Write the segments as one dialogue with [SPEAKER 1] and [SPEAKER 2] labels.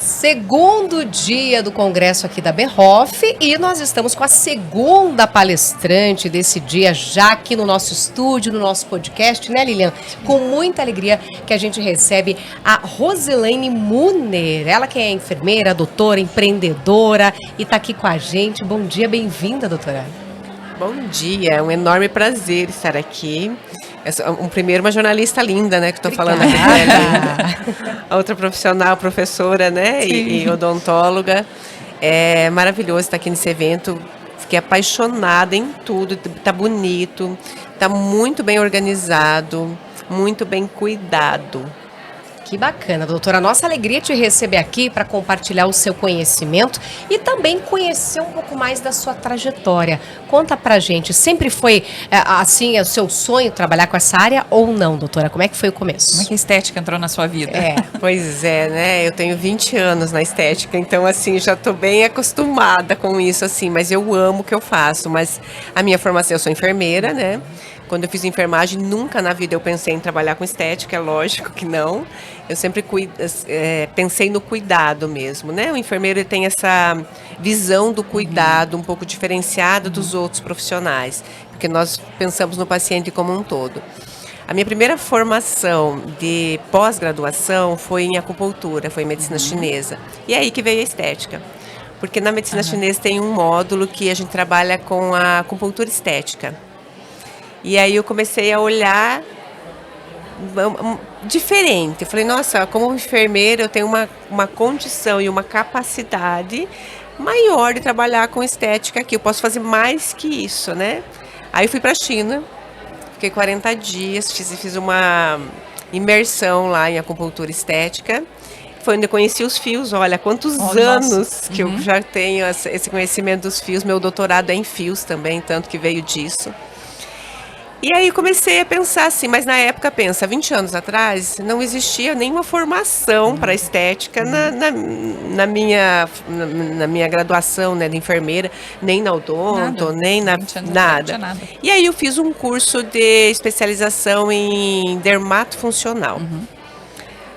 [SPEAKER 1] Segundo dia do congresso aqui da Berhoff e nós estamos com a segunda palestrante desse dia já aqui no nosso estúdio, no nosso podcast, né, Lilian? Com muita alegria que a gente recebe a Roselaine Muner, ela que é enfermeira, doutora, empreendedora e está aqui com a gente. Bom dia, bem-vinda, doutora.
[SPEAKER 2] Bom dia, é um enorme prazer estar aqui. Uma jornalista linda, né, que estou falando aqui com ela. A outra profissional, professora, né, e odontóloga. É maravilhoso estar aqui nesse evento. Fiquei apaixonada em tudo. Tá bonito, tá muito bem organizado, muito bem cuidado.
[SPEAKER 1] Que bacana, doutora. Nossa alegria te receber aqui para compartilhar o seu conhecimento e também conhecer um pouco mais da sua trajetória. Conta pra gente, sempre foi assim, o seu sonho trabalhar com essa área ou não, doutora? Como é que foi o começo?
[SPEAKER 3] Como é que a estética entrou na sua vida?
[SPEAKER 2] Pois é, né? Eu tenho 20 anos na estética, então assim, já tô bem acostumada com isso, assim, mas eu amo o que eu faço. Mas a minha formação, eu sou enfermeira, né? Quando eu fiz enfermagem, nunca na vida eu pensei em trabalhar com estética, é lógico que não. Eu sempre pensei no cuidado mesmo, né? O enfermeiro ele tem essa visão do cuidado um pouco diferenciada dos outros profissionais, porque nós pensamos no paciente como um todo. A minha primeira formação de pós-graduação foi em acupuntura, foi em medicina chinesa. E é aí que veio a estética. Porque na medicina chinesa tem um módulo que a gente trabalha com a acupuntura estética. E aí eu comecei a olhar diferente. Eu falei, nossa, como enfermeira eu tenho uma condição e uma capacidade maior de trabalhar com estética aqui. Eu posso fazer mais que isso, né? Aí eu fui para a China, fiquei 40 dias, fiz uma imersão lá em acupuntura estética. Foi onde eu conheci os fios. Olha, quantos anos que eu já tenho esse conhecimento dos fios. Meu doutorado é em fios também, tanto que veio disso. E aí comecei a pensar assim, mas na época, 20 anos atrás, não existia nenhuma formação para estética na minha graduação, né, de enfermeira, nem na odonto, nem na nada. E aí eu fiz um curso de especialização em dermatofuncional.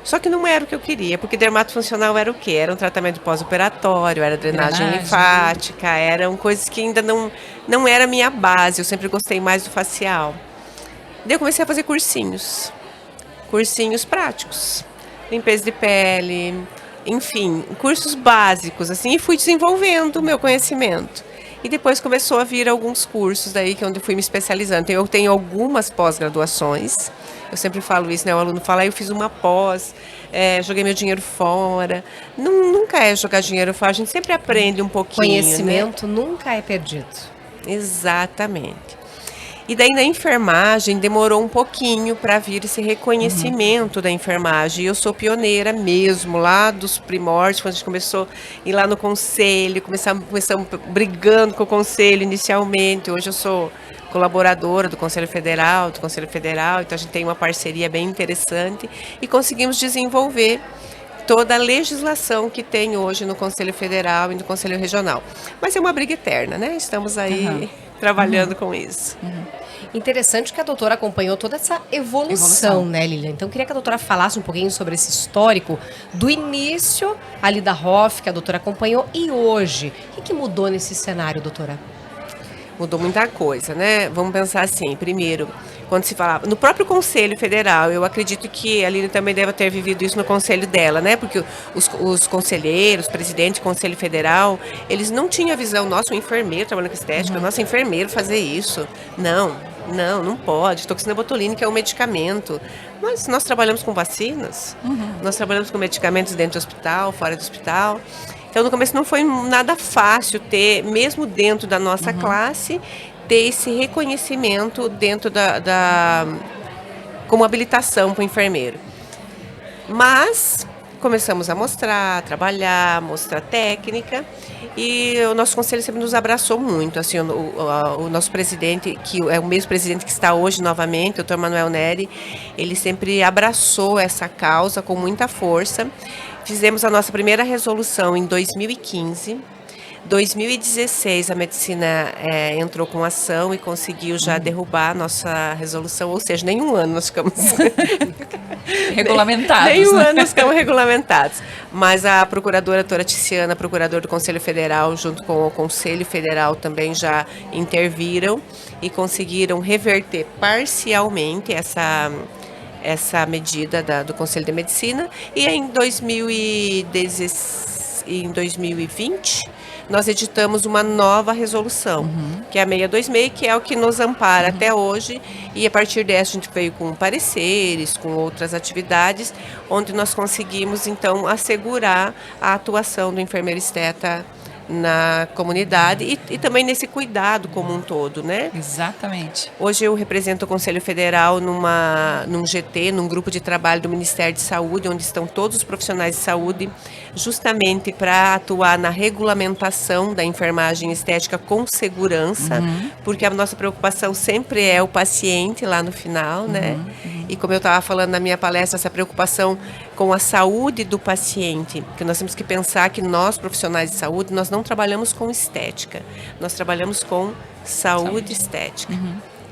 [SPEAKER 2] Só que não era o que eu queria, porque dermatofuncional era o quê? Era um tratamento pós-operatório, era drenagem linfática, eram coisas que ainda não era a minha base, eu sempre gostei mais do facial. Daí eu comecei a fazer cursinhos práticos, limpeza de pele, enfim, cursos básicos, assim, e fui desenvolvendo o meu conhecimento. E depois começou a vir alguns cursos daí, que é onde eu fui me especializando. Então, eu tenho algumas pós-graduações. Eu sempre falo isso, né? O aluno fala, eu fiz uma pós, joguei meu dinheiro fora. Nunca é jogar dinheiro fora, a gente sempre aprende um pouquinho.
[SPEAKER 1] Conhecimento, né? Nunca é perdido.
[SPEAKER 2] Exatamente. E daí na enfermagem demorou um pouquinho para vir esse reconhecimento da enfermagem. E eu sou pioneira mesmo, lá dos primórdios, quando a gente começou a ir lá no conselho, começamos brigando com o conselho inicialmente. Hoje eu sou colaboradora do Conselho Federal, então a gente tem uma parceria bem interessante e conseguimos desenvolver toda a legislação que tem hoje no Conselho Federal e no Conselho Regional. Mas é uma briga eterna, né? Estamos aí trabalhando com isso.
[SPEAKER 1] Interessante que a doutora acompanhou toda essa evolução, né, Lilian? Então, eu queria que a doutora falasse um pouquinho sobre esse histórico do início ali da Hoff, que a doutora acompanhou, e hoje. O que mudou nesse cenário, doutora?
[SPEAKER 2] Mudou muita coisa, né? Vamos pensar assim, primeiro, quando se falava no próprio Conselho Federal, eu acredito que a Aline também deve ter vivido isso no conselho dela, né? Porque os conselheiros, presidente do Conselho Federal, eles não tinham a visão, nossa, um enfermeiro trabalhando com estética, nosso enfermeiro fazer isso. Não pode. Toxina botulínica é um medicamento. Mas nós trabalhamos com vacinas, nós trabalhamos com medicamentos dentro do hospital, fora do hospital. Então, no começo não foi nada fácil ter, mesmo dentro da nossa classe, ter esse reconhecimento dentro como habilitação para o enfermeiro. Mas começamos a trabalhar, mostrar técnica, e o nosso conselho sempre nos abraçou muito. Assim, o nosso presidente, que é o mesmo presidente que está hoje novamente, o Dr. Manuel Neri, ele sempre abraçou essa causa com muita força. Fizemos a nossa primeira resolução em 2015. 2016 a medicina entrou com ação e conseguiu já derrubar a nossa resolução, ou seja, nenhum ano nós ficamos
[SPEAKER 3] Regulamentados.
[SPEAKER 2] nenhum
[SPEAKER 3] né?
[SPEAKER 2] ano nós ficamos regulamentados. Mas a procuradora doutora Tiziana, procurador do Conselho Federal, junto com o Conselho Federal também já interviram e conseguiram reverter parcialmente essa medida do Conselho de Medicina. E em 2020, nós editamos uma nova resolução, que é a 626, que é o que nos ampara até hoje. E a partir dessa a gente veio com pareceres, com outras atividades, onde nós conseguimos, então, assegurar a atuação do enfermeiro esteta na comunidade e também nesse cuidado como um todo, né?
[SPEAKER 3] Exatamente.
[SPEAKER 2] Hoje eu represento o Conselho Federal num GT, num grupo de trabalho do Ministério de Saúde, onde estão todos os profissionais de saúde, justamente para atuar na regulamentação da enfermagem estética com segurança, porque a nossa preocupação sempre é o paciente lá no final, né? E como eu estava falando na minha palestra, essa preocupação com a saúde do paciente, que nós temos que pensar que nós, profissionais de saúde, nós não trabalhamos com estética, nós trabalhamos com saúde estética.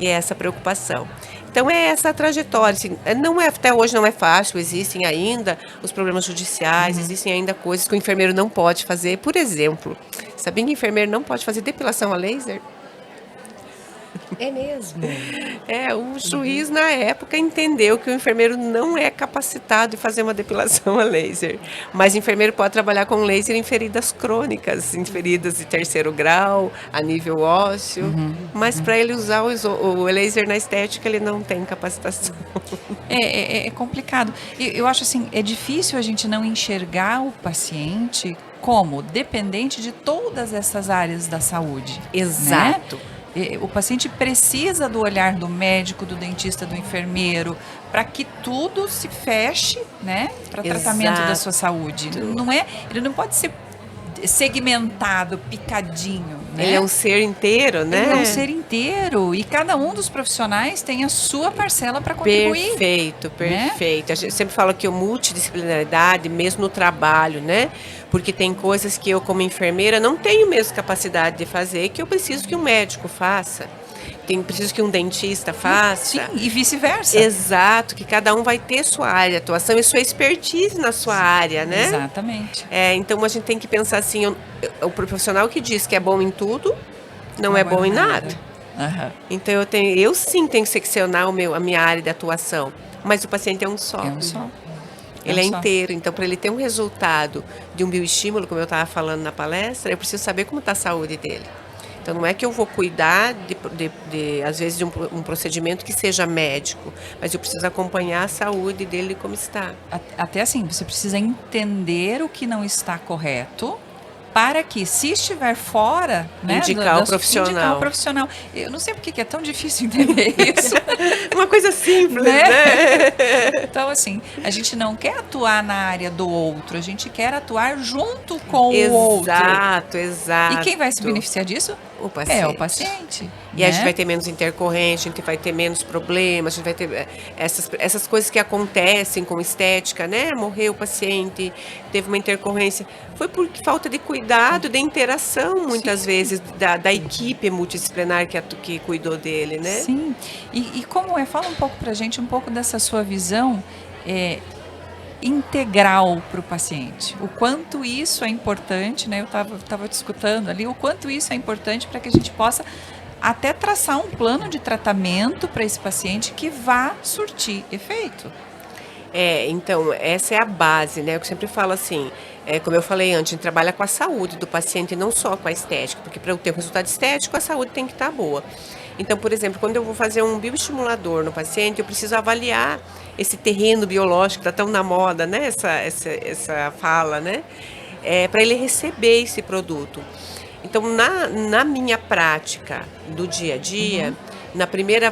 [SPEAKER 2] E é essa preocupação. Então é essa trajetória, assim, até hoje não é fácil, existem ainda os problemas judiciais, existem ainda coisas que o enfermeiro não pode fazer. Por exemplo, sabia que o enfermeiro não pode fazer depilação a laser?
[SPEAKER 1] É mesmo?
[SPEAKER 2] O juiz na época entendeu que o enfermeiro não é capacitado de fazer uma depilação a laser. Mas o enfermeiro pode trabalhar com laser em feridas crônicas, em feridas de 3º grau, a nível ósseo. Mas para ele usar o laser na estética, ele não tem capacitação.
[SPEAKER 3] É complicado. Eu acho assim, é difícil a gente não enxergar o paciente como dependente de todas essas áreas da saúde.
[SPEAKER 2] Exato.
[SPEAKER 3] Né? O paciente precisa do olhar do médico, do dentista, do enfermeiro, para que tudo se feche, né, para tratamento da sua saúde. Ele não pode ser segmentado, picadinho, né?
[SPEAKER 2] Ele é um ser inteiro, né?
[SPEAKER 3] Ele é um ser inteiro e cada um dos profissionais tem a sua parcela para contribuir.
[SPEAKER 2] Perfeito.
[SPEAKER 3] Né?
[SPEAKER 2] A gente sempre fala que a multidisciplinaridade, mesmo no trabalho, né? Porque tem coisas que eu, como enfermeira, não tenho mesmo capacidade de fazer, que eu preciso que um médico faça. Preciso que um dentista faça.
[SPEAKER 3] Sim, e vice-versa.
[SPEAKER 2] Exato, que cada um vai ter sua área de atuação e sua expertise na sua área, né?
[SPEAKER 3] Exatamente.
[SPEAKER 2] Então a gente tem que pensar assim, o profissional que diz que é bom em tudo, não é bom em nada. Então eu sim tenho que seccionar a minha área de atuação, mas o paciente é um só.
[SPEAKER 3] É um só.
[SPEAKER 2] Ele é inteiro, então para ele ter um resultado de um bioestímulo, como eu estava falando na palestra, eu preciso saber como está a saúde dele. Então não é que eu vou cuidar às vezes de um procedimento que seja médico, mas eu preciso acompanhar a saúde dele como está.
[SPEAKER 3] Até assim, você precisa entender o que não está correto para que, se estiver fora, né,
[SPEAKER 2] indicar o profissional.
[SPEAKER 3] Indicar o profissional. Eu não sei porque que é tão difícil entender isso.
[SPEAKER 2] Uma coisa simples,
[SPEAKER 3] né?
[SPEAKER 2] Então,
[SPEAKER 3] assim, a gente não quer atuar na área do outro, a gente quer atuar junto com o outro.
[SPEAKER 2] Exato.
[SPEAKER 3] E quem vai se beneficiar disso?
[SPEAKER 2] O paciente.
[SPEAKER 3] É o paciente.
[SPEAKER 2] E a gente vai ter menos intercorrente, a gente vai ter menos problemas, a gente vai ter essas coisas que acontecem com estética, né? Morreu o paciente, teve uma intercorrência. Foi por falta de cuidado, de interação, muitas vezes, da equipe multidisciplinar que cuidou dele, né?
[SPEAKER 3] Sim. E como é? Fala um pouco pra gente, um pouco dessa sua visão integral para o paciente. O quanto isso é importante, né? Eu estava te escutando ali, o quanto isso é importante para que a gente possa até traçar um plano de tratamento para esse paciente que vá surtir efeito.
[SPEAKER 2] Então, essa é a base, né? Eu sempre falo assim, como eu falei antes, a gente trabalha com a saúde do paciente, não só com a estética, porque para eu ter um resultado estético, a saúde tem que estar boa. Então, por exemplo, quando eu vou fazer um bioestimulador no paciente, eu preciso avaliar esse terreno biológico, está tão na moda, né? Essa fala, né? Para ele receber esse produto. Então, na minha prática do dia a dia, na primeira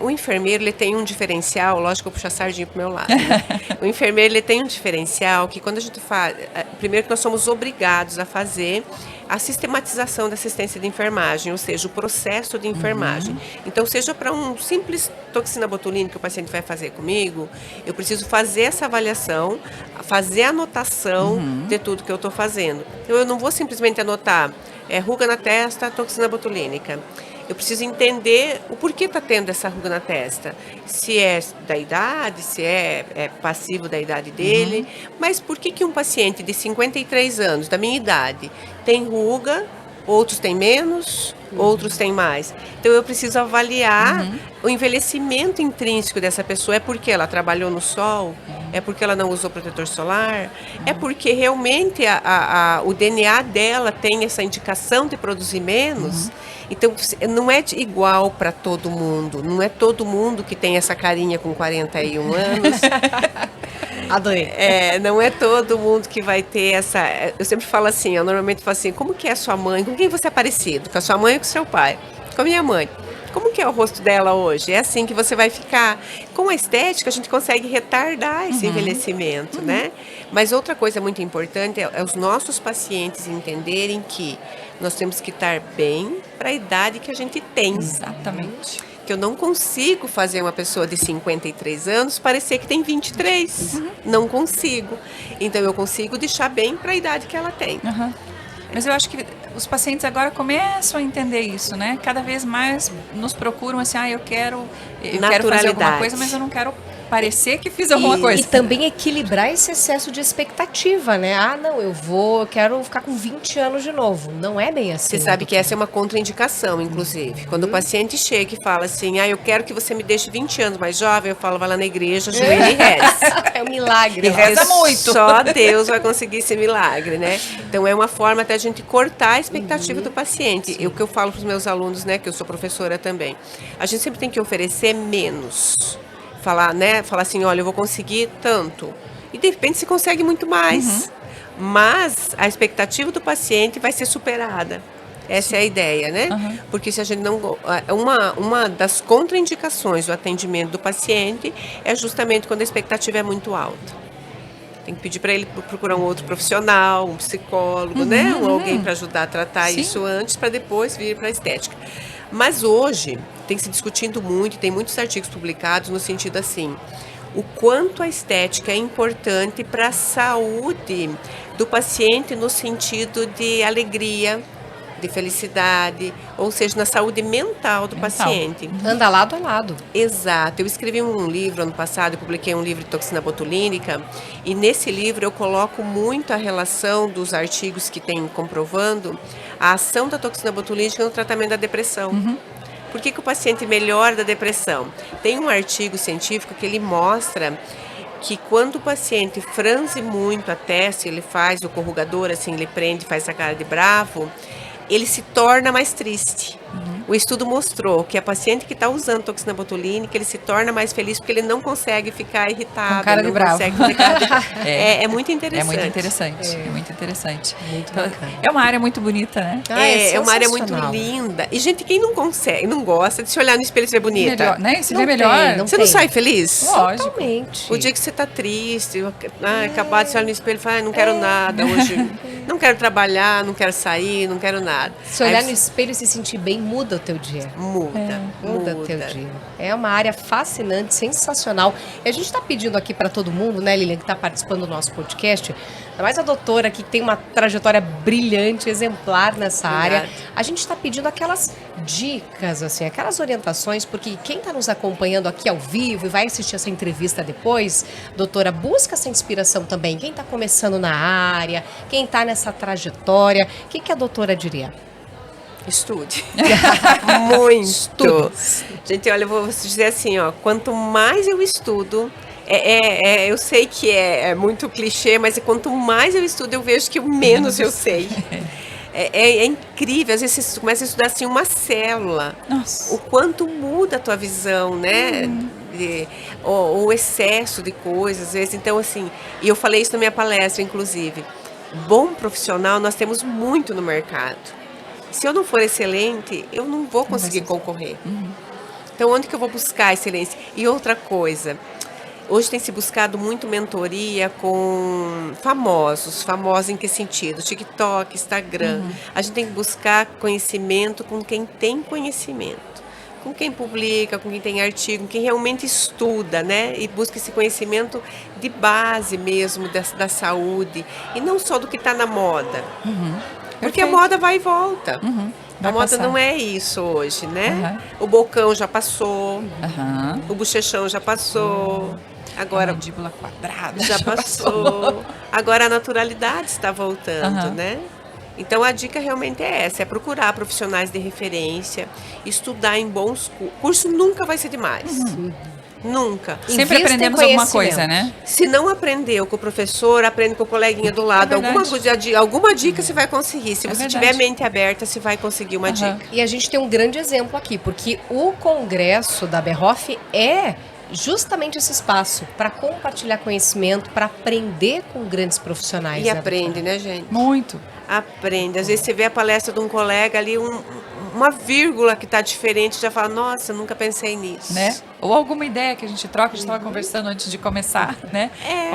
[SPEAKER 2] o enfermeiro ele tem um diferencial, lógico que eu puxo a sardinha para o meu lado, né? O enfermeiro ele tem um diferencial que quando a gente faz, primeiro que nós somos obrigados a fazer a sistematização da assistência de enfermagem, ou seja, o processo de enfermagem. Então, seja para um simples toxina botulínica que o paciente vai fazer comigo, eu preciso fazer essa avaliação, fazer a anotação de tudo que eu estou fazendo. Então, eu não vou simplesmente anotar ruga na testa, toxina botulínica. Eu preciso entender o porquê está tendo essa ruga na testa. Se é da idade, se é passivo da idade dele. Mas por que um paciente de 53 anos, da minha idade, tem ruga, outros têm menos, outros têm mais? Então eu preciso avaliar o envelhecimento intrínseco dessa pessoa. É porque ela trabalhou no sol? É porque ela não usou protetor solar? É porque realmente o DNA dela tem essa indicação de produzir menos? Então, não é igual para todo mundo. Não é todo mundo que tem essa carinha com 41 anos.
[SPEAKER 1] Adorei.
[SPEAKER 2] Não é todo mundo que vai ter essa... Eu sempre falo assim, eu normalmente falo assim, como que é a sua mãe? Com quem você é parecido? Com a sua mãe ou com o seu pai? Com a minha mãe. Como que é o rosto dela hoje? É assim que você vai ficar. Com a estética, a gente consegue retardar esse envelhecimento, né? Mas outra coisa muito importante é os nossos pacientes entenderem que nós temos que estar bem para a idade que a gente tem.
[SPEAKER 3] Exatamente.
[SPEAKER 2] Que eu não consigo fazer uma pessoa de 53 anos parecer que tem 23. Não consigo. Então, eu consigo deixar bem para a idade que ela tem.
[SPEAKER 3] Mas eu acho que os pacientes agora começam a entender isso, né? Cada vez mais nos procuram assim, eu quero fazer alguma coisa, mas eu não quero parecer que fiz alguma coisa.
[SPEAKER 1] E também equilibrar esse excesso de expectativa, né? Não, eu quero ficar com 20 anos de novo. Não é bem assim.
[SPEAKER 2] Você sabe que essa é uma contraindicação, inclusive. Quando o paciente chega e fala assim, eu quero que você me deixe 20 anos mais jovem, eu falo, vai lá na igreja, ajoelha e reza.
[SPEAKER 1] É um milagre.
[SPEAKER 2] E reza muito. Só Deus vai conseguir esse milagre, né? Então, é uma forma até a gente cortar a expectativa do paciente. O que eu falo para os meus alunos, né, que eu sou professora também. A gente sempre tem que oferecer menos. Falar assim, olha, eu vou conseguir tanto. E de repente se consegue muito mais. Mas a expectativa do paciente vai ser superada. Essa é a ideia, né? Porque se a gente não... Uma das contraindicações do atendimento do paciente é justamente quando a expectativa é muito alta. Tem que pedir para ele procurar um outro profissional, um psicólogo, né? Alguém para ajudar a tratar isso antes, para depois vir para a estética. Mas hoje tem se discutindo muito, tem muitos artigos publicados no sentido assim, o quanto a estética é importante para a saúde do paciente no sentido de alegria, de felicidade, ou seja, na saúde mental do paciente.
[SPEAKER 1] Anda lado a lado.
[SPEAKER 2] Exato. Eu escrevi um livro ano passado, eu publiquei um livro de toxina botulínica, e nesse livro eu coloco muito a relação dos artigos que tem comprovando a ação da toxina botulínica no tratamento da depressão. Por que o paciente melhora da depressão? Tem um artigo científico que ele mostra que quando o paciente franze muito a testa, ele faz o corrugador, assim, ele prende, faz essa cara de bravo, ele se torna mais triste. O estudo mostrou que a paciente que está usando toxina botulínica, ele se torna mais feliz porque ele não consegue ficar irritado.
[SPEAKER 3] Com cara de bravo.
[SPEAKER 2] É muito interessante.
[SPEAKER 3] É muito interessante. É muito interessante.
[SPEAKER 1] Muito bacana.
[SPEAKER 3] É uma área muito bonita, né?
[SPEAKER 2] É uma área muito linda. E, gente, quem não consegue, não gosta de se olhar no espelho e se ver bonita?
[SPEAKER 3] Melhor, né? Se
[SPEAKER 1] Não
[SPEAKER 3] vê melhor.
[SPEAKER 1] tem,
[SPEAKER 2] Você não sai feliz?
[SPEAKER 3] Lógico.
[SPEAKER 1] Totalmente.
[SPEAKER 2] O dia que você tá triste, acabar de se olhar no espelho e falar, não quero nada hoje, não quero trabalhar, não quero sair, não quero nada.
[SPEAKER 1] Se olhar no espelho e se sentir bem, muda o teu dia. Muda o teu dia. É uma área fascinante, sensacional. E a gente está pedindo aqui para todo mundo, né, Lilian, que está participando do nosso podcast, ainda mais a doutora aqui, que tem uma trajetória brilhante, exemplar nessa área. A gente está pedindo aquelas dicas, assim, aquelas orientações, porque quem está nos acompanhando aqui ao vivo e vai assistir essa entrevista depois, doutora, busca essa inspiração também. Quem está começando na área, quem está nessa trajetória, o que a doutora diria?
[SPEAKER 2] Estude. Muito. Gente, olha, eu vou dizer assim, quanto mais eu estudo, eu sei que é muito clichê, mas quanto mais eu estudo, eu vejo que o menos eu sei. É incrível, às vezes você começa a estudar assim uma célula.
[SPEAKER 3] Nossa.
[SPEAKER 2] O quanto muda a tua visão, né? O excesso de coisas, às vezes. Então, assim, e eu falei isso na minha palestra, inclusive. Bom profissional, nós temos muito no mercado. Se eu não for excelente, eu não vou conseguir concorrer. Então, onde que eu vou buscar excelência? E outra coisa, hoje tem se buscado muito mentoria com famosos. Famosos em que sentido? TikTok, Instagram. A gente tem que buscar conhecimento com quem tem conhecimento. Com quem publica, com quem tem artigo, com quem realmente estuda, né? E busca esse conhecimento de base mesmo da saúde. E não só do que está na moda. Porque a
[SPEAKER 3] Perfeito.
[SPEAKER 2] moda vai e volta. A
[SPEAKER 3] Vai
[SPEAKER 2] moda
[SPEAKER 3] passar.
[SPEAKER 2] não é isso hoje, né? O bocão já passou,
[SPEAKER 3] Aham.
[SPEAKER 2] o bochechão já passou,
[SPEAKER 3] A
[SPEAKER 2] agora
[SPEAKER 3] mandíbula quadrada
[SPEAKER 2] já passou. Agora a naturalidade está voltando,
[SPEAKER 3] Aham.
[SPEAKER 2] né? Então a dica realmente é essa, é procurar profissionais de referência, estudar em bons cursos, nunca vai ser demais. Nunca.
[SPEAKER 3] Sempre
[SPEAKER 1] Invista em
[SPEAKER 3] aprendemos alguma
[SPEAKER 1] conhecimento.
[SPEAKER 3] coisa, né?
[SPEAKER 2] Se não aprendeu com o professor, aprende com o coleguinha do lado.
[SPEAKER 3] verdade.
[SPEAKER 2] Alguma dica você vai conseguir. Se
[SPEAKER 3] É
[SPEAKER 2] você
[SPEAKER 3] verdade.
[SPEAKER 2] tiver a mente aberta, você vai conseguir uma
[SPEAKER 3] Aham.
[SPEAKER 2] dica.
[SPEAKER 1] E a gente tem um grande exemplo aqui, porque o congresso da Berhoff é justamente esse espaço para compartilhar conhecimento, para aprender com grandes profissionais.
[SPEAKER 2] E
[SPEAKER 1] né,
[SPEAKER 2] aprende, né, gente?
[SPEAKER 3] Muito.
[SPEAKER 2] Aprende. Às vezes você vê a palestra de um colega ali, uma vírgula que está diferente, já fala, nossa, nunca pensei nisso.
[SPEAKER 3] Né? Ou alguma ideia que a gente troca, a gente estava conversando antes de começar, né?
[SPEAKER 2] É.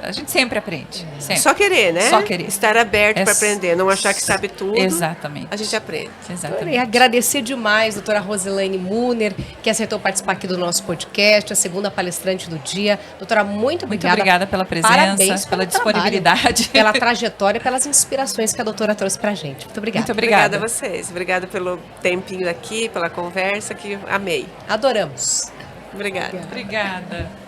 [SPEAKER 3] A gente sempre aprende. Sempre.
[SPEAKER 2] Só querer, né?
[SPEAKER 3] Só querer.
[SPEAKER 2] Estar aberto
[SPEAKER 3] É
[SPEAKER 2] para aprender, não achar que sabe tudo.
[SPEAKER 3] Exatamente.
[SPEAKER 2] A gente aprende.
[SPEAKER 1] E
[SPEAKER 3] Exatamente.
[SPEAKER 1] agradecer demais, doutora Roselaine Muner, que aceitou participar aqui do nosso podcast, a segunda palestrante do dia. Doutora, muito
[SPEAKER 3] Muito
[SPEAKER 1] obrigada.
[SPEAKER 3] obrigada pela presença,
[SPEAKER 1] Parabéns
[SPEAKER 3] pela
[SPEAKER 1] pelo trabalho,
[SPEAKER 3] disponibilidade.
[SPEAKER 1] pela trajetória, pelas inspirações que a doutora trouxe pra gente. Muito obrigada.
[SPEAKER 3] Muito obrigada.
[SPEAKER 2] Obrigada a vocês. Obrigada pelo tempinho aqui, pela conversa, que amei.
[SPEAKER 1] Adoramos.
[SPEAKER 2] Obrigada.
[SPEAKER 3] Obrigada.